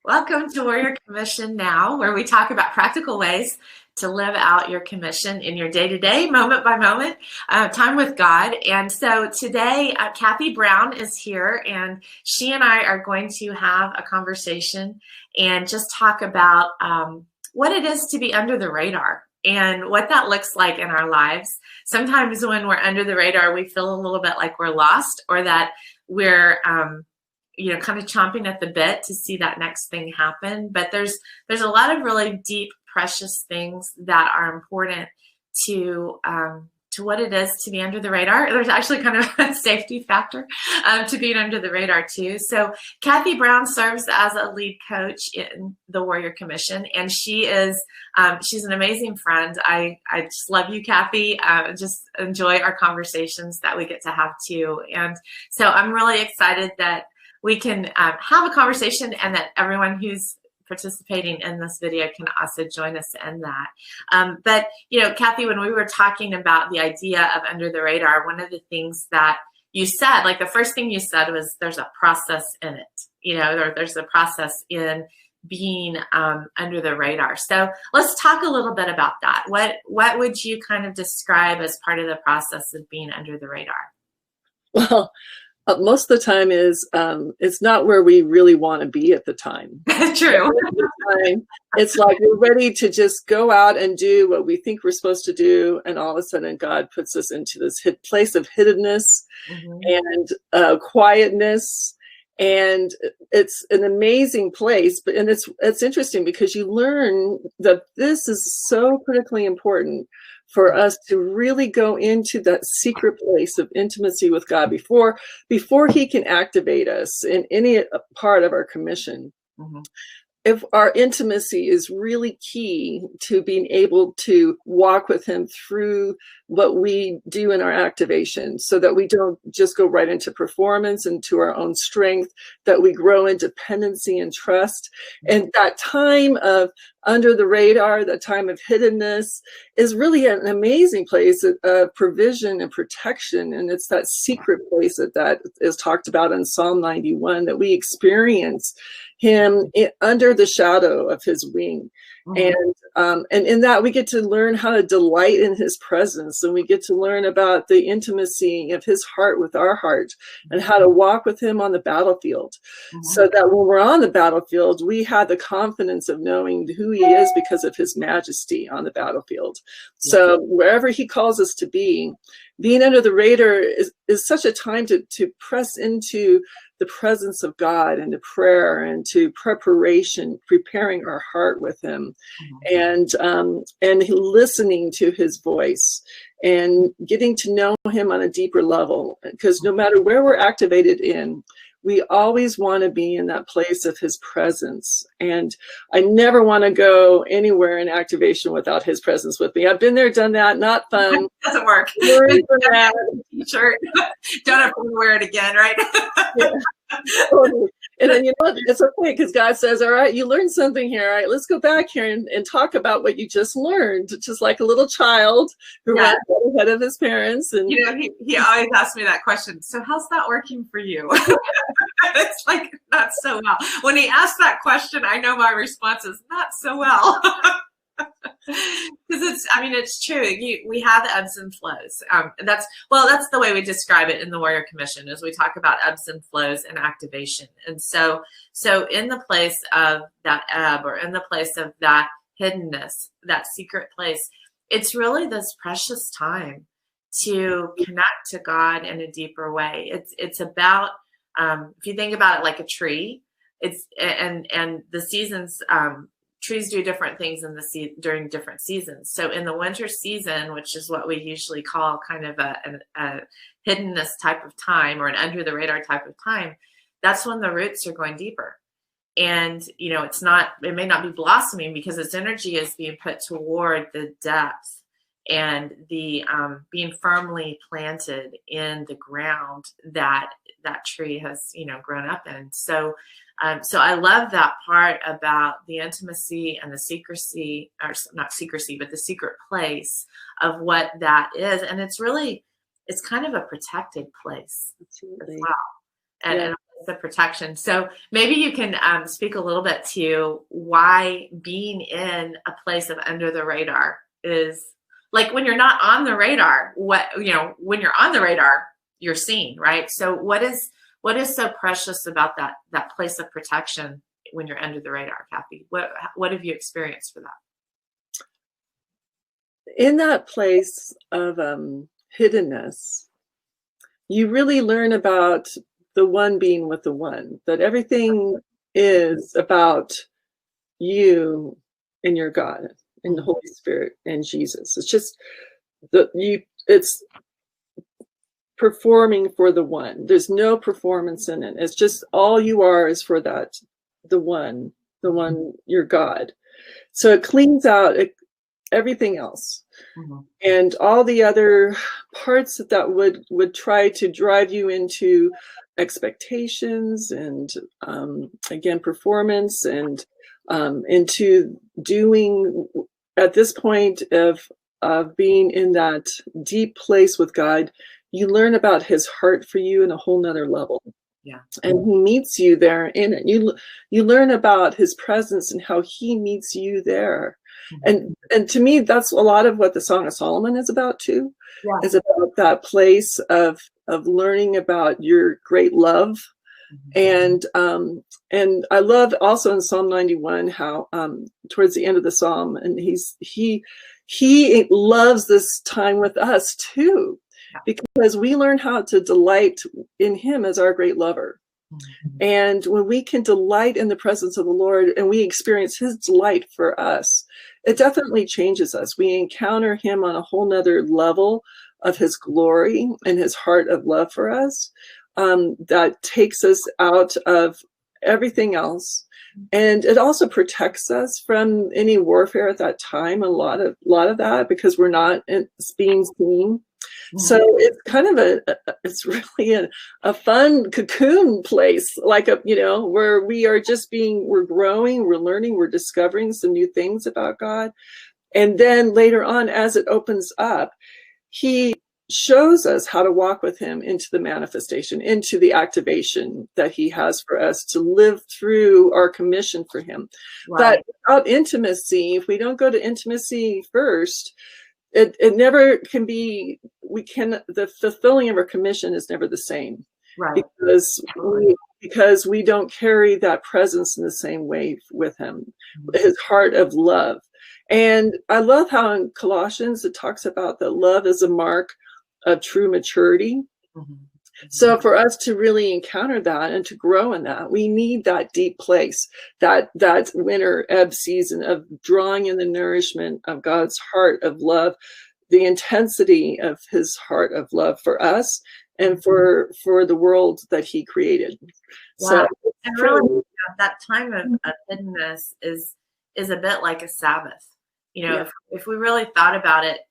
Welcome to Warrior Commission Now, where we talk about practical ways to live out your commission in your day-to-day, moment by moment, time with God. And so today, Kathy Brown is here, and she and I are going to have a conversation and just talk about what it is to be under the radar and what that looks like in our lives. Sometimes when we're under the radar, we feel a little bit like we're lost, or that we're kind of chomping at the bit to see that next thing happen. But there's a lot of really deep, precious things that are important to what it is to be under the radar. There's actually kind of a safety factor to being under the radar too. So Kathy Brown serves as a lead coach in the Warrior Commission, and she's an amazing friend. I just love you, Kathy. Just enjoy our conversations that we get to have too. And so I'm really excited that we can have a conversation, and that everyone who's participating in this video can also join us in that. But, Kathy, when we were talking about the idea of under the radar, one of the things that you said, like the first thing you said was there's a process in it, there's a process in being under the radar. So let's talk a little bit about that. What would you kind of describe as part of the process of being under the radar? Well, most of the time it's not where we really want to be at the time. True. It's like we're ready to just go out and do what we think we're supposed to do, and all of a sudden God puts us into this place of hiddenness and quietness, and it's an amazing place. But it's interesting because you learn that this is so critically important for us to really go into that secret place of intimacy with God before he can activate us in any part of our commission. If our intimacy is really key to being able to walk with him through what we do in our activation, so that we don't just go right into performance and to our own strength, that we grow in dependency and trust. And that time of under the radar, that time of hiddenness, is really an amazing place of provision and protection. And it's that secret place that is talked about in Psalm 91, that we experience him under the shadow of his wing. And in that we get to learn how to delight in his presence, and we get to learn about the intimacy of his heart with our heart, and how to walk with him on the battlefield, so that when we're on the battlefield, we have the confidence of knowing who he is because of his majesty on the battlefield. So wherever he calls us to be, being under the radar is such a time to press into the presence of God, and to prayer, and to preparing our heart with him, and listening to his voice, and getting to know him on a deeper level. Because no matter where we're activated in, we always want to be in that place of his presence. And I never want to go anywhere in activation without his presence with me. I've been there, done that, not fun. It doesn't work. Sure. Don't have to wear it again, right? Yeah. Totally. And then, it's okay, because God says, all right, you learned something here. All right, let's go back here and talk about what you just learned. Just like a little child who runs ahead of his parents. And he always asks me that question. So how's that working for you? It's like, not so well. When he asks that question, I know my response is not so well. Because it's true. We have the ebbs and flows. That's the way we describe it in the Warrior Commission, is we talk about ebbs and flows and activation. And so in the place of that ebb, or in the place of that hiddenness, that secret place, it's really this precious time to connect to God in a deeper way. It's about, if you think about it like a tree, and the seasons. Trees do different things during different seasons. So in the winter season, which is what we usually call kind of a hiddenness type of time, or an under the radar type of time, that's when the roots are going deeper. And, it may not be blossoming because its energy is being put toward the depth and the being firmly planted in the ground that tree has, grown up in. So I love that part about the intimacy and the secrecy, or not secrecy, but the secret place of what that is. And it's kind of a protected place as well. And a place the protection. So maybe you can speak a little bit to why being in a place of under the radar is like when you're not on the radar, when you're on the radar, you're seen, right? So what is so precious about that place of protection when you're under the radar, Kathy? What have you experienced for that? In that place of hiddenness, you really learn about the one being with the one, that everything is about you and your God and the Holy Spirit and Jesus. It's just it's performing for the one. There's no performance in it. It's just all you are is for that, the one, your God. So it cleans out everything else. Mm-hmm. And all the other parts that would try to drive you into expectations and again performance and into doing at this point of being in that deep place with God, you learn about his heart for you in a whole nother level. Yeah. And he meets you there in it. You learn about his presence and how he meets you there. Mm-hmm. And to me, that's a lot of what the Song of Solomon is about too. Yeah. Is about that place of learning about your great love. Mm-hmm. And I love also in Psalm 91 how towards the end of the psalm, and he loves this time with us too, because we learn how to delight in him as our great lover. Mm-hmm. And when we can delight in the presence of the Lord and we experience his delight for us, it definitely changes us. We encounter him on a whole nother level of his glory and his heart of love for us, that takes us out of everything else. And it also protects us from any warfare at that time, a lot of that, because we're not being seen. Mm-hmm. So it's kind of it's really a fun cocoon place, like where we are just we're growing, we're learning, we're discovering some new things about God. And then later on, as it opens up, he shows us how to walk with him into the manifestation, into the activation that he has for us to live through our commission for him. Wow. But without intimacy, if we don't go to intimacy first, it never can be, the fulfilling of our commission is never the same. Right. Because we don't carry that presence in the same way with him, his heart of love. And I love how in Colossians it talks about that love is a mark of true maturity. Mm-hmm. So for us to really encounter that and to grow in that, we need that deep place, that winter ebb season of drawing in the nourishment of God's heart of love, the intensity of his heart of love for us and for the world that he created. Wow. So and really, that time of hiddenness is a bit like a Sabbath. If we really thought about it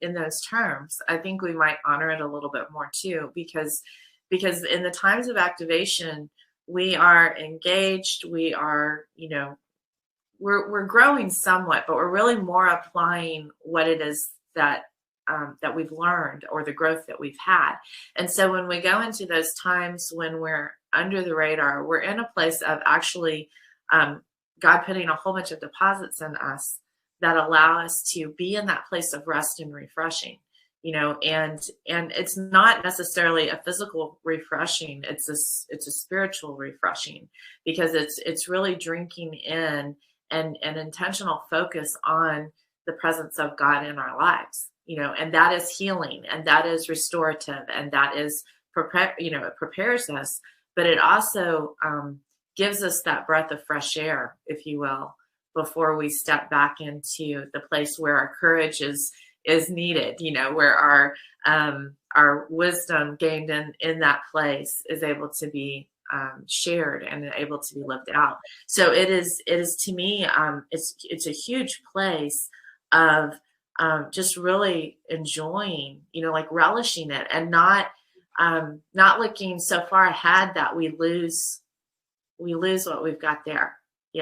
in those terms, I think we might honor it a little bit more too, because in the times of activation, we are engaged, we are, we're growing somewhat, but we're really more applying what it is that we've learned or the growth that we've had. And so when we go into those times when we're under the radar, we're in a place of actually God putting a whole bunch of deposits in us that allow us to be in that place of rest and refreshing, and it's not necessarily a physical refreshing. It's a spiritual refreshing, because it's really drinking in and an intentional focus on the presence of God in our lives, and that is healing, and that is restorative, and that is it prepares us, but it also gives us that breath of fresh air, if you will, before we step back into the place where our courage is needed, where our wisdom gained in that place is able to be shared and able to be lived out. So it is to me, it's a huge place of just really enjoying, like relishing it, and not looking so far ahead that we lose what we've got there.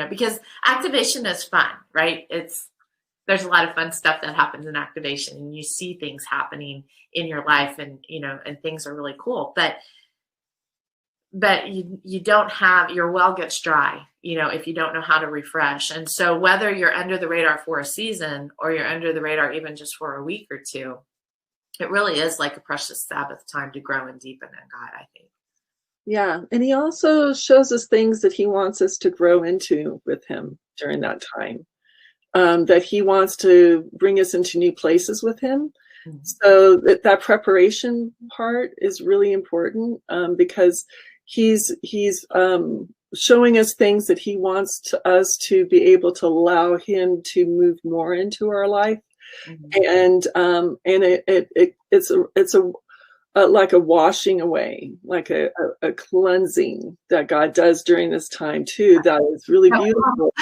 Because activation is fun, right? There's a lot of fun stuff that happens in activation, and you see things happening in your life, and and things are really cool. But you don't have, your well gets dry, if you don't know how to refresh. And so whether you're under the radar for a season or you're under the radar even just for a week or two, it really is like a precious Sabbath time to grow and deepen in God, I think. Yeah. And he also shows us things that he wants us to grow into with him during that time, that he wants to bring us into new places with him. Mm-hmm. So that preparation part is really important, because he's showing us things that he wants us to be able to allow him to move more into our life. Mm-hmm. And it's like a washing away, like a cleansing that God does during this time too. That is really beautiful.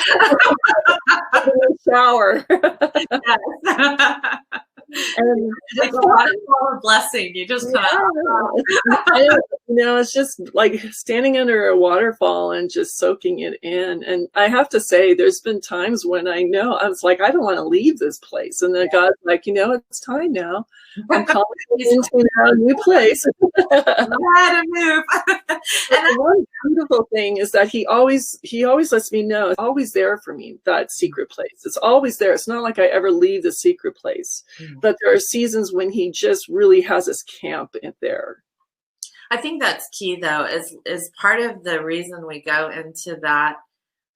In the shower. Yes. And it's a waterfall of blessing. You just it's just like standing under a waterfall and just soaking it in. And I have to say, there's been times when I was like, I don't want to leave this place, and then God's like, it's time now. I'm calling you into a new place. How to move. And one beautiful thing is that he always lets me know it's always there for me, that secret place. It's always there. It's not like I ever leave the secret place. Mm-hmm. But there are seasons when he just really has us camp in there. I think that's key, though, is part of the reason we go into that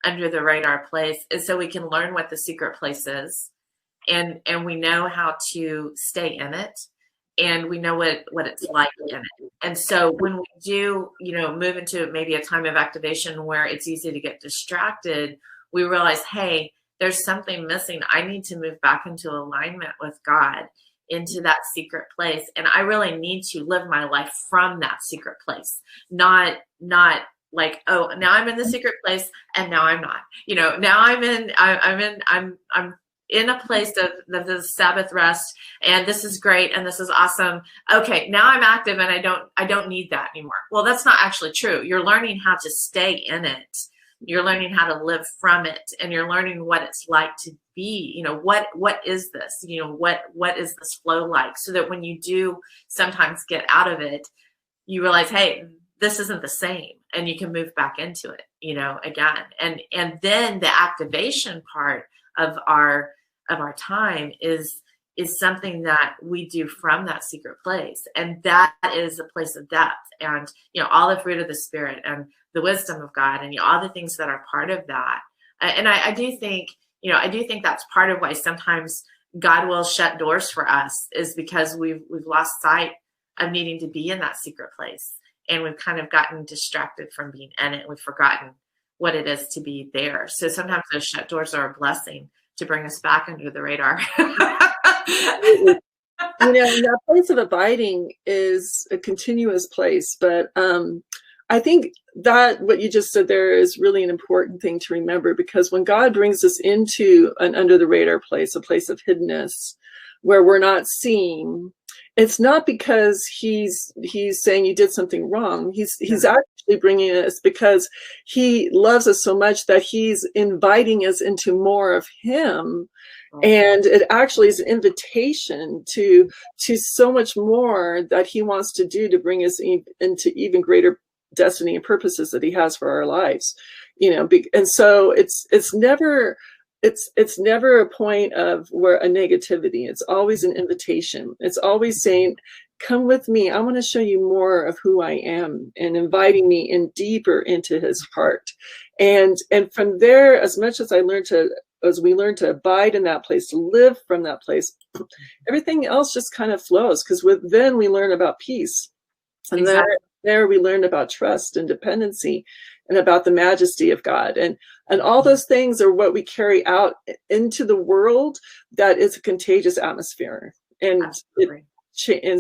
under the radar place is so we can learn what the secret place is, and we know how to stay in it, and we know what it's like in it. And so when we do, move into maybe a time of activation where it's easy to get distracted, we realize, hey, there's something missing. I need to move back into alignment with God, into that secret place. And I really need to live my life from that secret place, not like, oh, now I'm in the secret place and now I'm not, now I'm in a place of the Sabbath rest, and this is great and this is awesome. Okay, now I'm active and I don't need that anymore. Well, that's not actually true. You're learning how to stay in it. You're learning how to live from it, and you're learning what it's like to be, what is this, what is this flow like, so that when you do sometimes get out of it, you realize, hey, this isn't the same, and you can move back into it, again. And then the activation part of our time is something that we do from that secret place, and that is a place of depth, and all the fruit of the Spirit and the wisdom of God, and all the things that are part of that. And I do think that's part of why sometimes God will shut doors for us, is because we've lost sight of needing to be in that secret place, and we've kind of gotten distracted from being in it. We've forgotten what it is to be there. So sometimes those shut doors are a blessing to bring us back under the radar. That place of abiding is a continuous place, but I think that what you just said there is really an important thing to remember, because when God brings us into an under the radar place, a place of hiddenness where we're not seen, it's not because he's saying you did something wrong. He's actually bringing us because he loves us so much that he's inviting us into more of him. And it actually is an invitation to so much more that he wants to do to bring us into even greater destiny and purposes that he has for our lives, and so it's never a point of where a negativity. It's always an invitation. It's always saying, come with me. I want to show you more of who I am, and inviting me in deeper into his heart. And from there, as much as we learn to abide in that place, to live from that place, everything else just kind of flows, because then we learn about peace. And exactly. There we learn about trust and dependency, and about the majesty of God. And all those things are what we carry out into the world, that is a contagious atmosphere. And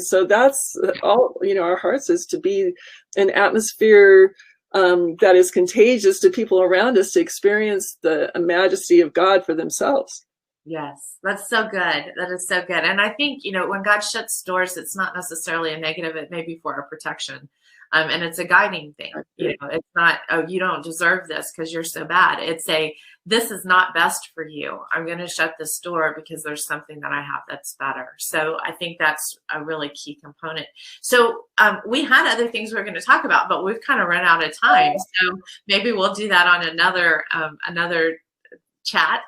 so that's all, our hearts is to be an atmosphere that is contagious to people around us, to experience the majesty of God for themselves. Yes, that's so good. That is so good. And I think, when God shuts doors, it's not necessarily a negative. It may be for our protection. And it's a guiding thing. You know, it's not, oh, you don't deserve this because you're so bad. It's this is not best for you. I'm going to shut this door because there's something that I have that's better. So I think that's a really key component. So we had other things we were going to talk about, but we've kind of run out of time. So maybe we'll do that on another chat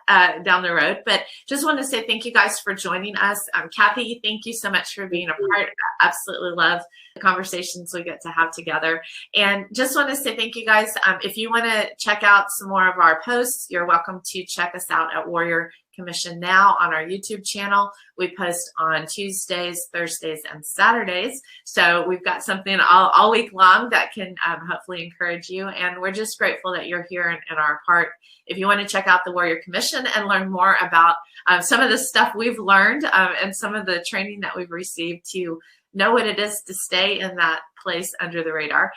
down the road. But just want to say thank you guys for joining us. Kathy, thank you so much for being a part. I absolutely love the conversations we get to have together. And just want to say thank you guys. If you want to check out some more of our posts, you're welcome to check us out at Warrior Commission Now on our YouTube channel. We post on Tuesdays, Thursdays, and Saturdays. So we've got something all week long that can hopefully encourage you. And we're just grateful that you're here and are a part. If you want to check out the Warrior Commission and learn more about some of the stuff we've learned and some of the training that we've received to know what it is to stay in that place under the radar,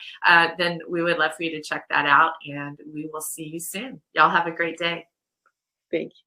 then we would love for you to check that out. And we will see you soon. Y'all have a great day. Thank you.